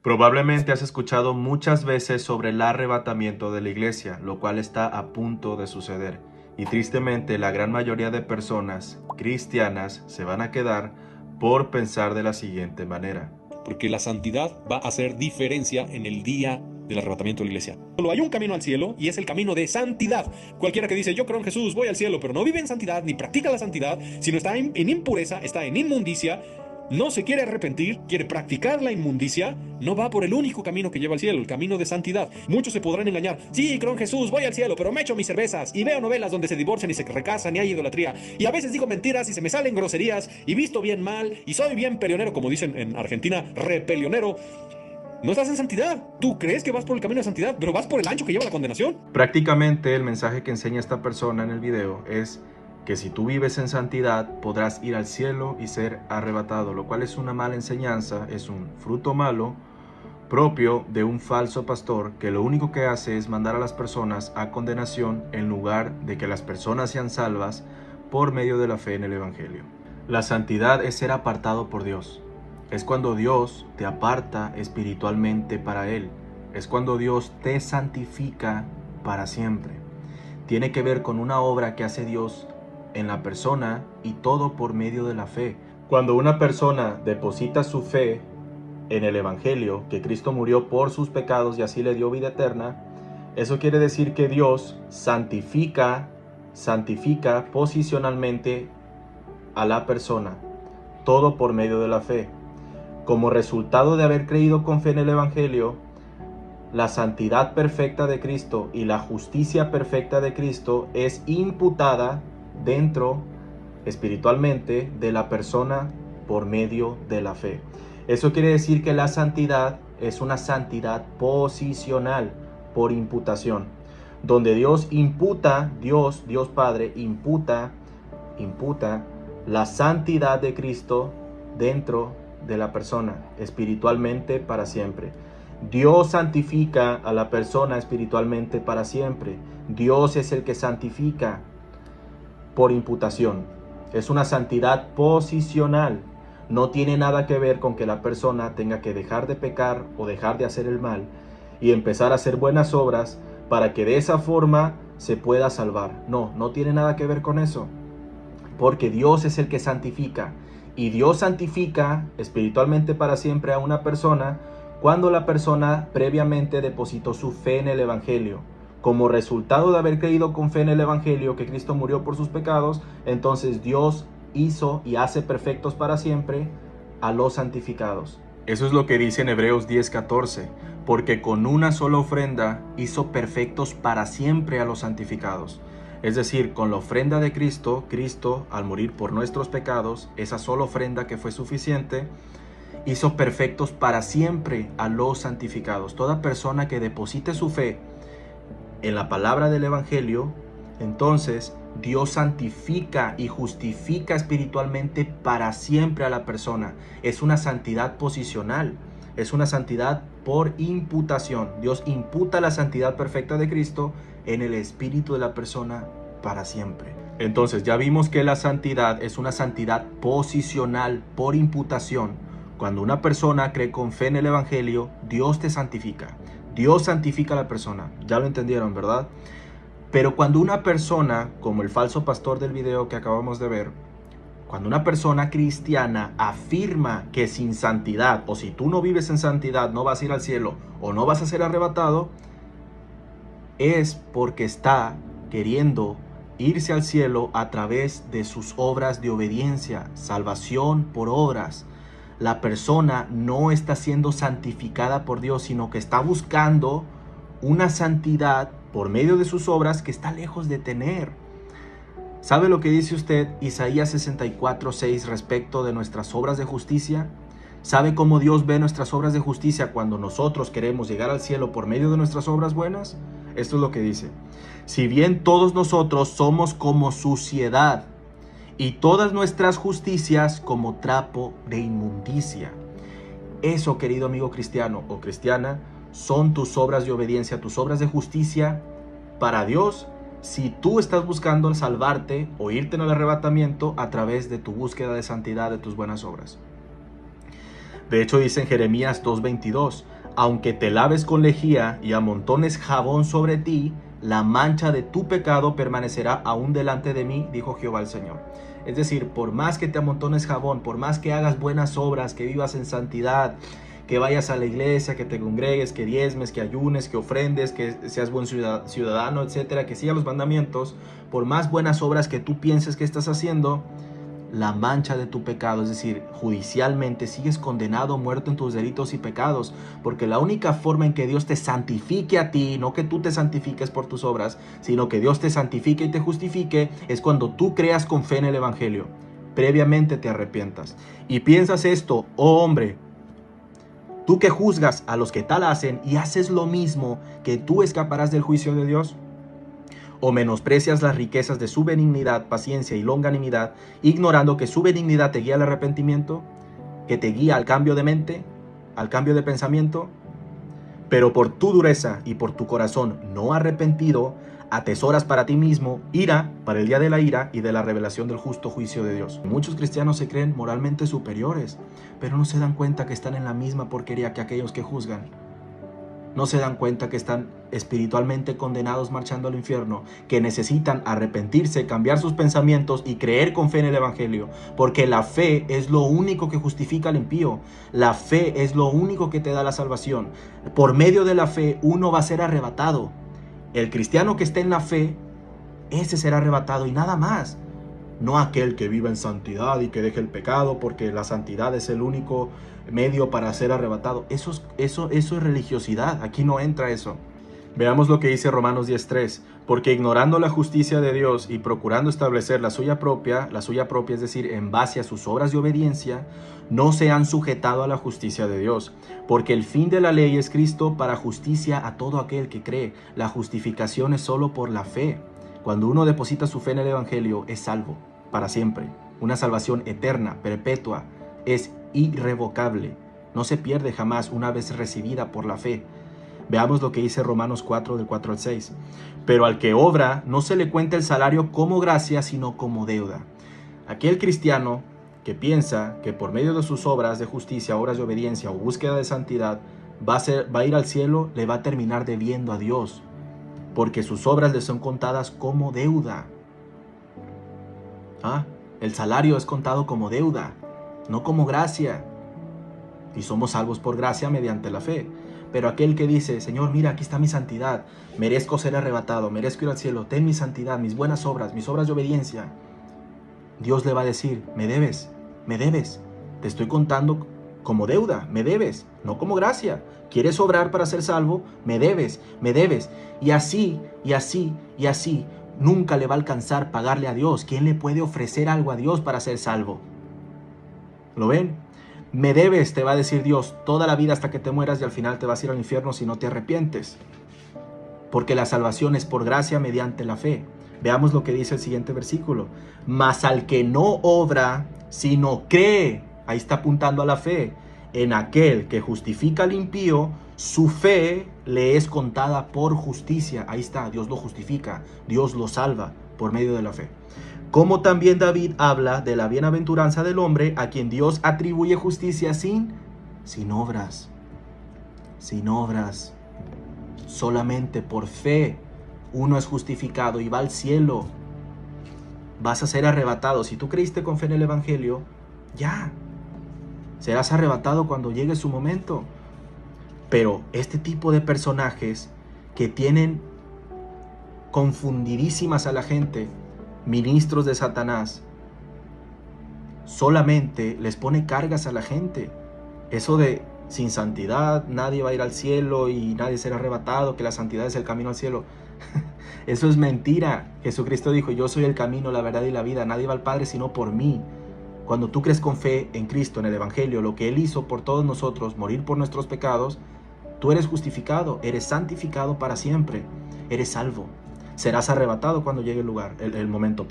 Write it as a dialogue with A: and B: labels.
A: Probablemente has escuchado muchas veces sobre el arrebatamiento de la iglesia, lo cual está a punto de suceder. Y tristemente la gran mayoría de personas cristianas se van a quedar por pensar de la siguiente manera.
B: Porque la santidad va a hacer diferencia en el día del arrebatamiento de la iglesia. Solo hay un camino al cielo y es el camino de santidad. Cualquiera que dice yo creo en Jesús, voy al cielo, pero no vive en santidad ni practica la santidad, sino está en impureza, está en inmundicia, no se quiere arrepentir, quiere practicar la inmundicia, no va por el único camino que lleva al cielo, el camino de santidad. Muchos se podrán engañar. Sí, creo en Jesús, voy al cielo, pero me echo mis cervezas y veo novelas donde se divorcian y se recasan y hay idolatría. Y a veces digo mentiras y se me salen groserías y visto bien mal y soy bien pelionero, como dicen en Argentina, repelionero. No estás en santidad. Tú crees que vas por el camino de santidad, pero vas por el ancho que lleva la condenación.
A: Prácticamente el mensaje que enseña esta persona en el video es que si tú vives en santidad podrás ir al cielo y ser arrebatado, lo cual es una mala enseñanza, es un fruto malo propio de un falso pastor que lo único que hace es mandar a las personas a condenación en lugar de que las personas sean salvas por medio de la fe en el Evangelio. La santidad es ser apartado por Dios. Es cuando Dios te aparta espiritualmente para Él. Es cuando Dios te santifica para siempre. Tiene que ver con una obra que hace Dios en la persona y todo por medio de la fe. Cuando una persona deposita su fe en el Evangelio, que Cristo murió por sus pecados y así le dio vida eterna, eso quiere decir que Dios santifica posicionalmente a la persona, todo por medio de la fe. Como resultado de haber creído con fe en el Evangelio, la santidad perfecta de Cristo y la justicia perfecta de Cristo es imputada dentro, espiritualmente, de la persona por medio de la fe. Eso quiere decir que la santidad es una santidad posicional por imputación, donde Dios Padre imputa la santidad de Cristo dentro de la persona, espiritualmente para siempre. Dios santifica a la persona espiritualmente para siempre. Dios es el que santifica por imputación. Es una santidad posicional. No tiene nada que ver con que la persona tenga que dejar de pecar o dejar de hacer el mal y empezar a hacer buenas obras para que de esa forma se pueda salvar. No tiene nada que ver con eso. Porque Dios es el que santifica. Y Dios santifica espiritualmente para siempre a una persona cuando la persona previamente depositó su fe en el Evangelio. Como resultado de haber creído con fe en el Evangelio que Cristo murió por sus pecados, entonces Dios hizo y hace perfectos para siempre a los santificados. Eso es lo que dice en Hebreos 10:14, porque con una sola ofrenda hizo perfectos para siempre a los santificados. Es decir, con la ofrenda de Cristo, al morir por nuestros pecados, esa sola ofrenda que fue suficiente, hizo perfectos para siempre a los santificados. Toda persona que deposite su fe en la palabra del Evangelio, entonces Dios santifica y justifica espiritualmente para siempre a la persona. Es una santidad posicional, es una santidad por imputación. Dios imputa la santidad perfecta de Cristo en el espíritu de la persona para siempre. Entonces ya vimos que la santidad es una santidad posicional por imputación. Cuando una persona cree con fe en el Evangelio, Dios te santifica. Dios santifica a la persona. Ya lo entendieron, ¿verdad? Pero cuando una persona, como el falso pastor del video que acabamos de ver, cuando una persona cristiana afirma que sin santidad, o si tú no vives en santidad, no vas a ir al cielo o no vas a ser arrebatado, es porque está queriendo irse al cielo a través de sus obras de obediencia, salvación por obras. La persona no está siendo santificada por Dios, sino que está buscando una santidad por medio de sus obras que está lejos de tener. ¿Sabe lo que dice usted Isaías 64:6 respecto de nuestras obras de justicia? ¿Sabe cómo Dios ve nuestras obras de justicia cuando nosotros queremos llegar al cielo por medio de nuestras obras buenas? Esto es lo que dice: si bien todos nosotros somos como suciedad, y todas nuestras justicias como trapo de inmundicia. Eso, querido amigo cristiano o cristiana, son tus obras de obediencia, tus obras de justicia para Dios, si tú estás buscando salvarte o irte en el arrebatamiento a través de tu búsqueda de santidad, de tus buenas obras. De hecho dice en Jeremías 2:22, aunque te laves con lejía y amontones jabón sobre ti, la mancha de tu pecado permanecerá aún delante de mí, dijo Jehová el Señor. Es decir, por más que te amontones jabón, por más que hagas buenas obras, que vivas en santidad, que vayas a la iglesia, que te congregues, que diezmes, que ayunes, que ofrendes, que seas buen ciudadano, etcétera, que sigas los mandamientos, por más buenas obras que tú pienses que estás haciendo, la mancha de tu pecado, es decir, judicialmente sigues condenado, muerto en tus delitos y pecados, porque la única forma en que Dios te santifique a ti, no que tú te santifiques por tus obras, sino que Dios te santifique y te justifique, es cuando tú creas con fe en el Evangelio, previamente te arrepientas. Y piensas esto, oh hombre, tú que juzgas a los que tal hacen y haces lo mismo, que tú escaparás del juicio de Dios. ¿O menosprecias las riquezas de su benignidad, paciencia y longanimidad, ignorando que su benignidad te guía al arrepentimiento, que te guía al cambio de mente, al cambio de pensamiento? Pero por tu dureza y por tu corazón no arrepentido, atesoras para ti mismo ira para el día de la ira y de la revelación del justo juicio de Dios. Muchos cristianos se creen moralmente superiores, pero no se dan cuenta que están en la misma porquería que aquellos que juzgan. No se dan cuenta que están espiritualmente condenados marchando al infierno, que necesitan arrepentirse, cambiar sus pensamientos y creer con fe en el Evangelio, porque la fe es lo único que justifica al impío. La fe es lo único que te da la salvación. Por medio de la fe uno va a ser arrebatado. El cristiano que esté en la fe, ese será arrebatado y nada más. No aquel que viva en santidad y que deje el pecado, porque la santidad es el único medio para ser arrebatado. Eso es religiosidad. Aquí no entra eso. Veamos lo que dice Romanos 10:3. Porque ignorando la justicia de Dios y procurando establecer la suya propia, es decir, en base a sus obras de obediencia, no se han sujetado a la justicia de Dios. Porque el fin de la ley es Cristo para justicia a todo aquel que cree. La justificación es solo por la fe. Cuando uno deposita su fe en el Evangelio, es salvo para siempre. Una salvación eterna, perpetua, es irrevocable. No se pierde jamás una vez recibida por la fe. Veamos lo que dice Romanos 4, del 4 al 6. Pero al que obra, no se le cuenta el salario como gracia, sino como deuda. Aquel cristiano que piensa que por medio de sus obras de justicia, obras de obediencia o búsqueda de santidad, va a ir al cielo, le va a terminar debiendo a Dios, porque sus obras le son contadas como deuda. El salario es contado como deuda, no como gracia. Y somos salvos por gracia mediante la fe. Pero aquel que dice, Señor, mira, aquí está mi santidad, merezco ser arrebatado, merezco ir al cielo, ten mi santidad, mis buenas obras, mis obras de obediencia, Dios le va a decir, me debes, te estoy contando como deuda, me debes, no como gracia. ¿Quieres obrar para ser salvo? Me debes. Y así, nunca le va a alcanzar pagarle a Dios. ¿Quién le puede ofrecer algo a Dios para ser salvo? ¿Lo ven? Me debes, te va a decir Dios, toda la vida hasta que te mueras, y al final te vas a ir al infierno si no te arrepientes. Porque la salvación es por gracia mediante la fe. Veamos lo que dice el siguiente versículo. Mas al que no obra, sino cree, ahí está apuntando a la fe, en aquel que justifica al impío, su fe le es contada por justicia. Ahí está, Dios lo justifica, Dios lo salva por medio de la fe. Como también David habla de la bienaventuranza del hombre a quien Dios atribuye justicia sin obras. Sin obras. Solamente por fe uno es justificado y va al cielo. Vas a ser arrebatado. Si tú creíste con fe en el Evangelio, ya. Serás arrebatado cuando llegue su momento. Pero este tipo de personajes que tienen confundidísimas a la gente, ministros de Satanás, solamente les pone cargas a la gente. Eso de sin santidad nadie va a ir al cielo y nadie será arrebatado, que la santidad es el camino al cielo. Eso es mentira. Jesucristo dijo, yo soy el camino, la verdad y la vida. Nadie va al Padre sino por mí. Cuando tú crees con fe en Cristo, en el Evangelio, lo que Él hizo por todos nosotros, morir por nuestros pecados, tú eres justificado, eres santificado para siempre, eres salvo. Serás arrebatado cuando llegue el momento.